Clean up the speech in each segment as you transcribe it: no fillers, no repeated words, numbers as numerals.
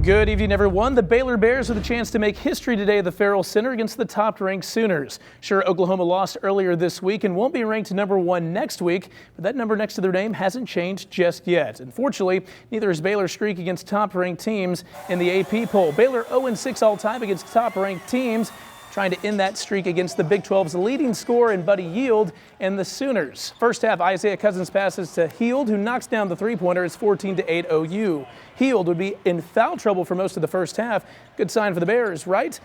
Good evening, everyone. The Baylor Bears with a chance to make history today at the Farrell Center against the top-ranked Sooners. Sure, Oklahoma lost earlier this week and won't be ranked #1 next week, but that number next to their name hasn't changed just yet. Unfortunately, neither is Baylor's streak against top-ranked teams in the AP poll. Baylor 0-6 all-time against top-ranked teams, trying to end that streak against the Big 12's leading scorer in Buddy Hield and the Sooners. First half, Isaiah Cousins passes to Hield, who knocks down the three-pointer. It's 14-8 OU. Hield would be in foul trouble for most of the first half. Good sign for the Bears, right?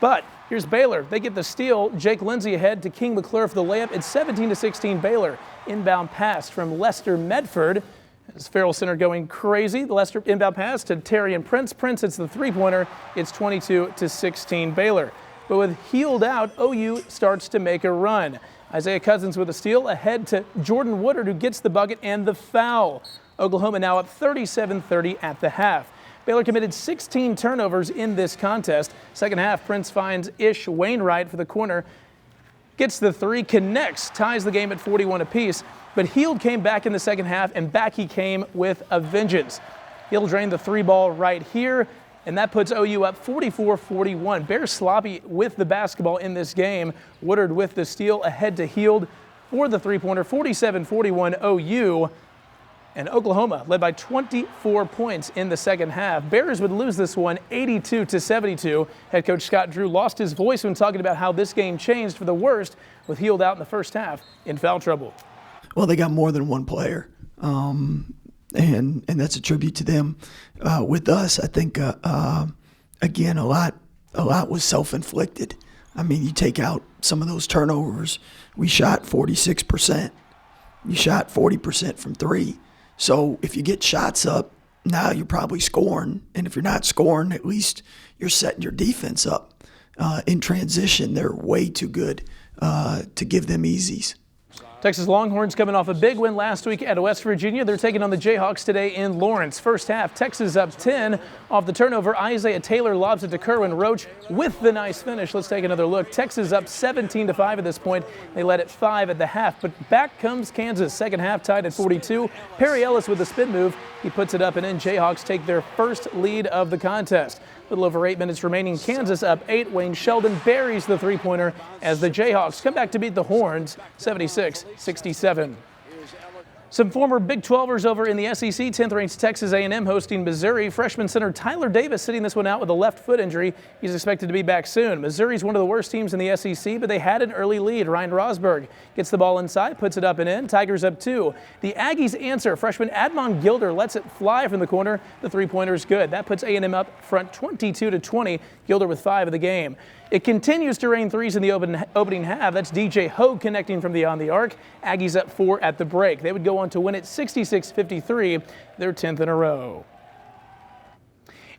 But here's Baylor. They get the steal. Jake Lindsey ahead to King McClure for the layup. It's 17-16 Baylor. Inbound pass from Lester Medford. As Farrell Center going crazy. The Lester inbound pass to Terrian Prince. Prince hits the three-pointer. It's 22-16 Baylor. But with Hield out, OU starts to make a run. Isaiah Cousins with a steal ahead to Jordan Woodard, who gets the bucket and the foul. Oklahoma now up 37-30 at the half. Baylor committed 16 turnovers in this contest. Second half, Prince finds Ish Wainwright for the corner. Gets the three, connects, ties the game at 41 apiece. But Hield came back in the second half, and back he came with a vengeance. He'll drain the three ball right here. And that puts OU up 44-41. Bears sloppy with the basketball in this game. Woodard with the steal ahead to Hield for the three-pointer, 47-41 OU. And Oklahoma led by 24 points in the second half. Bears would lose this one 82-72. Head coach Scott Drew lost his voice when talking about how this game changed for the worst with Hield out in the first half in foul trouble. Well, they got more than one player. And that's a tribute to them. With us, I think, again, a lot was self-inflicted. I mean, you take out some of those turnovers. We shot 46%. You shot 40% from three. So if you get shots up, now you're probably scoring. And if you're not scoring, at least you're setting your defense up. In transition, they're way too good to give them easies. Texas Longhorns coming off a big win last week at West Virginia. They're taking on the Jayhawks today in Lawrence. First half, Texas up 10 off the turnover. Isaiah Taylor lobs it to Kerwin Roach with the nice finish. Let's take another look. Texas up 17-5 at this point. They led at 5 at the half, but back comes Kansas. Second half tied at 42. Perry Ellis with the spin move. He puts it up, and then Jayhawks take their first lead of the contest. A little over 8 minutes remaining. Kansas up 8. Wayne Sheldon buries the three-pointer as the Jayhawks come back to beat the Horns 76-67. Some former Big 12ers over in the SEC. 10th-ranked Texas A&M hosting Missouri. Freshman center Tyler Davis sitting this one out with a left foot injury. He's expected to be back soon. Missouri's one of the worst teams in the SEC, but they had an early lead. Ryan Rosberg gets the ball inside, puts it up and in. Tigers up 2. The Aggies answer. Freshman Admon Gilder lets it fly from the corner. The three-pointer is good. That puts A&M up front 22-20. Gilder with 5 of the game. It continues to rain threes in the opening half. That's DJ Hogue connecting from beyond the arc. Aggies up 4 at the break. They would go on to win it 66-53, their 10th in a row.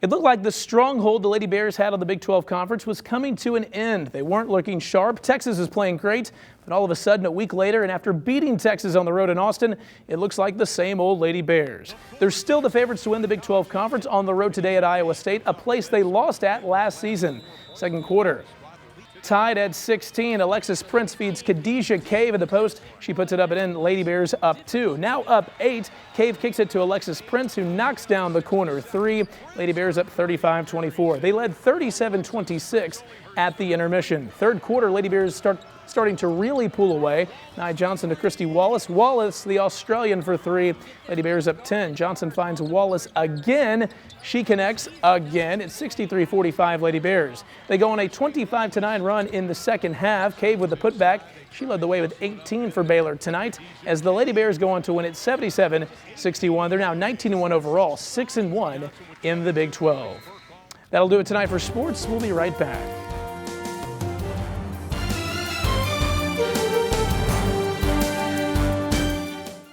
It looked like the stronghold the Lady Bears had on the Big 12 Conference was coming to an end. They weren't looking sharp. Texas is playing great, but all of a sudden, a week later, and after beating Texas on the road in Austin, it looks like the same old Lady Bears. They're still the favorites to win the Big 12 Conference on the road today at Iowa State, a place they lost at last season. Second quarter. Tied at 16, Alexis Prince feeds Khadijah Cave at the post. She puts it up and in. Lady Bears up 2. Now up 8. Cave kicks it to Alexis Prince, who knocks down the corner 3. Lady Bears up 35-24. They led 37-26 at the intermission. Third quarter, Lady Bears starting to really pull away. Nia Johnson to Christy Wallace. Wallace, the Australian, for 3. Lady Bears up 10. Johnson finds Wallace again. She connects again. It's 63-45 Lady Bears. They go on a 25-9 run in the second half. Cave with the putback. She led the way with 18 for Baylor tonight as the Lady Bears go on to win it 77-61. They're now 19-1 overall, 6-1 in the Big 12. That'll do it tonight for sports. We'll be right back.